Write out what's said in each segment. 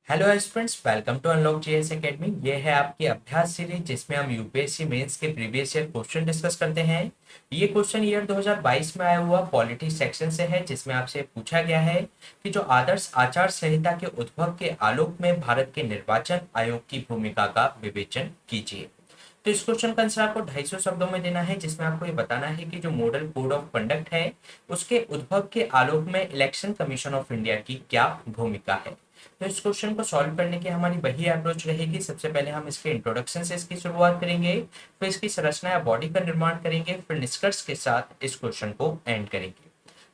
Hello students, welcome to Unlock GS Academy. ये है आपकी अभ्यास सीरीज जिसमें हम यूपीएससी मेंस के प्रीवियस ईयर क्वेश्चन डिस्कस करते हैं। ये क्वेश्चन ईयर 2022 में आया हुआ पॉलिटी सेक्शन से है, जिसमें आपसे पूछा गया है कि जो आदर्श आचार संहिता के उद्भव के आलोक में भारत के निर्वाचन आयोग की भूमिका का विवेचन कीजिए। तो इस क्वेश्चन का आंसर आपको 250 शब्दों में देना है, जिसमें आपको ये बताना है कि जो मॉडल कोड ऑफ कंडक्ट है उसके उद्भव के आलोक में इलेक्शन कमीशन ऑफ इंडिया की क्या भूमिका है। तो इस क्वेश्चन को सॉल्व करने की हमारी वही अप्रोच रहेगी। सबसे पहले हम इसके इंट्रोडक्शन से इसकी शुरुआत करेंगे, फिर इसकी संरचना या बॉडी का निर्माण करेंगे, फिर निष्कर्ष के साथ इस क्वेश्चन को एंड करेंगे।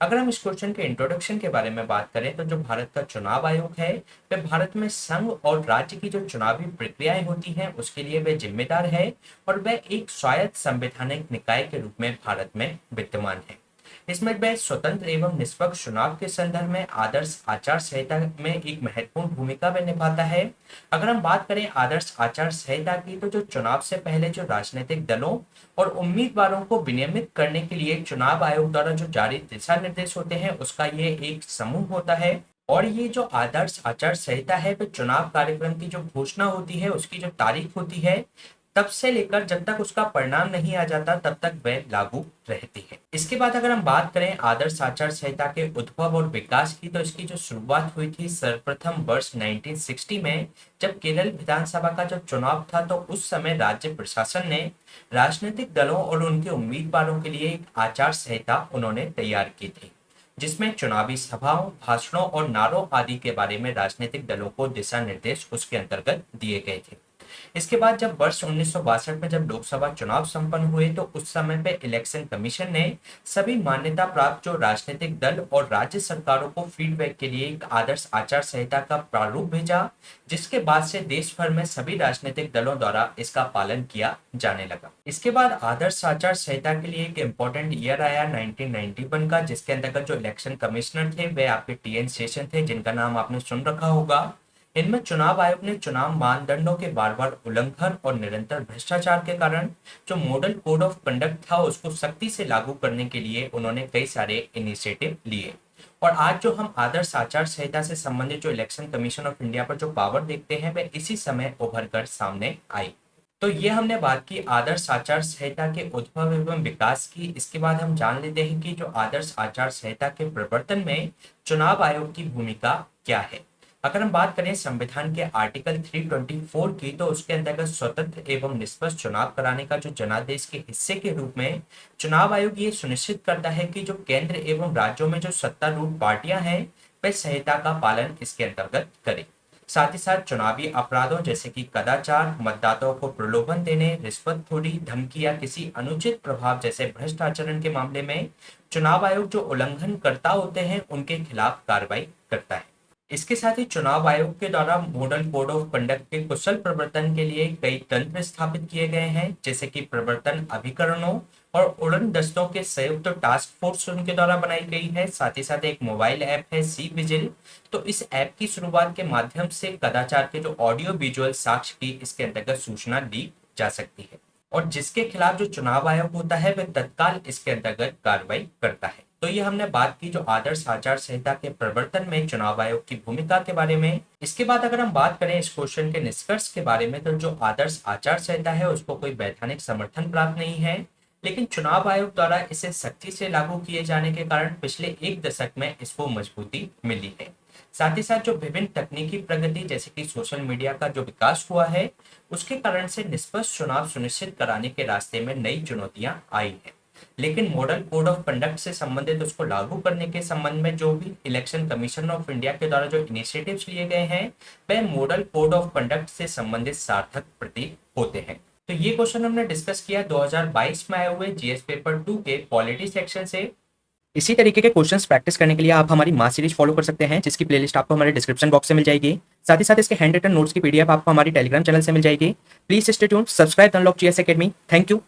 अगर हम इस क्वेश्चन के इंट्रोडक्शन के बारे में बात करें तो जो भारत का चुनाव आयोग है वह भारत में संघ और राज्य की जो चुनावी प्रक्रियाएं होती हैं उसके लिए वह जिम्मेदार है और वह एक स्वायत्त संवैधानिक निकाय के रूप में भारत में विद्यमान है। इसमें वह स्वतंत्र एवं निष्पक्ष चुनाव के संदर्भ में आदर्श आचार संहिता में एक महत्वपूर्ण भूमिका वह निभाता है। अगर हम बात करें आदर्श आचार संहिता की तो जो चुनाव से पहले जो राजनीतिक दलों और उम्मीदवारों को विनियमित करने के लिए चुनाव आयोग द्वारा जो जारी दिशा निर्देश होते हैं उसका ये एक समूह होता है। और ये जो आदर्श आचार संहिता है वह चुनाव कार्यक्रम की जो घोषणा होती है उसकी जो तारीख होती है तब से लेकर जब तक उसका परिणाम नहीं आ जाता तब तक वह लागू रहती है। इसके बाद अगर हम बात करें आदर्श आचार संहिता के उद्भव और विकास की तो इसकी जो शुरुआत हुई थी सर्वप्रथम वर्ष 1960 में, जब केरल विधानसभा का जो चुनाव था तो उस समय राज्य प्रशासन ने राजनीतिक दलों और उनके उम्मीदवारों के लिए एक आचार संहिता उन्होंने तैयार की थी, जिसमें चुनावी सभाओं, भाषणों और नारों आदि के बारे में राजनीतिक दलों को दिशा निर्देश उसके अंतर्गत दिए गए थे। इसके बाद जब वर्ष 1962 में जब लोकसभा चुनाव संपन्न हुए तो उस समय पे इलेक्शन कमीशन ने सभी मान्यता प्राप्त जो राजनीतिक दल और राज्य सरकारों को फीडबैक के लिए एक आदर्श आचार संहिता का प्रारूप भेजा, जिसके बाद से देश भर में सभी राजनीतिक दलों द्वारा इसका पालन किया जाने लगा। इसके बाद आदर्श आचार संहिता के लिए एक इम्पोर्टेंट ईयर आया 1991 का, जिसके अंतर्गत जो इलेक्शन कमिश्नर थे वे आपके टीएन शेषन थे, जिनका नाम आपने सुन रखा होगा। इनमें चुनाव आयोग ने चुनाव मानदंडों के बार बार उल्लंघन और निरंतर भ्रष्टाचार के कारण जो मॉडल कोड ऑफ कंडक्ट था उसको सख्ती से लागू करने के लिए उन्होंने कई सारे इनिशिएटिव लिए। और आज जो हम आदर्श आचार संहिता से संबंधित जो इलेक्शन कमीशन ऑफ इंडिया पर जो पावर देखते हैं वह इसी समय उभर कर सामने आई। तो ये हमने बात की आदर्श आचार संहिता के उद्भव एवं विकास की। इसके बाद हम जान लेते हैं कि जो आदर्श आचार संहिता के प्रवर्तन में चुनाव आयोग की भूमिका क्या है। अगर हम बात करें संविधान के आर्टिकल 324 की तो उसके अंतर्गत स्वतंत्र एवं निष्पक्ष चुनाव कराने का जो जनादेश के हिस्से के रूप में चुनाव आयोग ये सुनिश्चित करता है कि जो केंद्र एवं राज्यों में जो सत्तारूढ़ पार्टियां हैं वह संहिता का पालन इसके अंतर्गत करें। साथ ही साथ चुनावी अपराधों जैसे कि कदाचार, मतदाताओं को प्रलोभन देने, रिश्वतखोरी, धमकी या किसी अनुचित प्रभाव जैसे भ्रष्ट आचरण के मामले में चुनाव आयोग जो उल्लंघनकर्ता होते हैं उनके खिलाफ कार्रवाई करता है। इसके साथ ही चुनाव आयोग के द्वारा मॉडल कोड ऑफ कंडक्ट के कुशल प्रवर्तन के लिए कई तंत्र स्थापित किए गए हैं, जैसे कि प्रवर्तन अभिकरणों और उड़न दस्तों के संयुक्त टास्क फोर्स उनके द्वारा बनाई गई है। साथ ही साथ एक मोबाइल ऐप है सी विजिल। तो इस ऐप की शुरुआत के माध्यम से कदाचार के जो ऑडियो विजुअल साक्ष्य की इसके अंतर्गत सूचना दी जा सकती है और जिसके खिलाफ जो चुनाव आयोग होता है वह तत्काल इसके अंतर्गत कार्रवाई करता है। तो ये हमने बात की जो आदर्श आचार संहिता के प्रवर्तन में चुनाव आयोग की भूमिका के बारे में। इसके बाद अगर हम बात करें इस क्वेश्चन के निष्कर्ष के बारे में तो जो आदर्श आचार संहिता है उसको कोई वैधानिक समर्थन प्राप्त नहीं है, लेकिन चुनाव आयोग द्वारा इसे सख्ती से लागू किए जाने के कारण पिछले एक दशक में इसको मजबूती मिली है। साथ ही साथ जो विभिन्न तकनीकी प्रगति जैसे कि सोशल मीडिया का जो विकास हुआ है उसके कारण से निष्पक्ष चुनाव सुनिश्चित कराने के रास्ते में नई चुनौतियां आई हैं। लेकिन मॉडल कोड ऑफ कंडक्ट से संबंधित उसको लागू करने के संबंध में जो भी इलेक्शन कमीशन ऑफ इंडिया के द्वारा जो इनिशिएटिव्स लिए गए हैं वह मॉडल कोड ऑफ कंडक्ट से संबंधित सार्थक प्रतीक होते हैं। तो ये क्वेश्चन हमने डिस्कस किया 2022 में आए हुए जीएस पेपर 2 के पॉलिटी सेक्शन से। इसी तरीके के क्वेश्चंस प्रैक्टिस करने के लिए आप हमारी मास सीरीज फॉलो कर सकते हैं, जिसकी प्लेलिस्ट आपको हमारे डिस्क्रिप्शन बॉक्स से मिल जाएगी। साथ ही साथ इसके हैंड रिटन नोट्स की पीडीएफ आपको हमारी टेलीग्राम चैनल से मिल जाएगी। Please stay tuned, subscribe unlock GS academy. Thank you.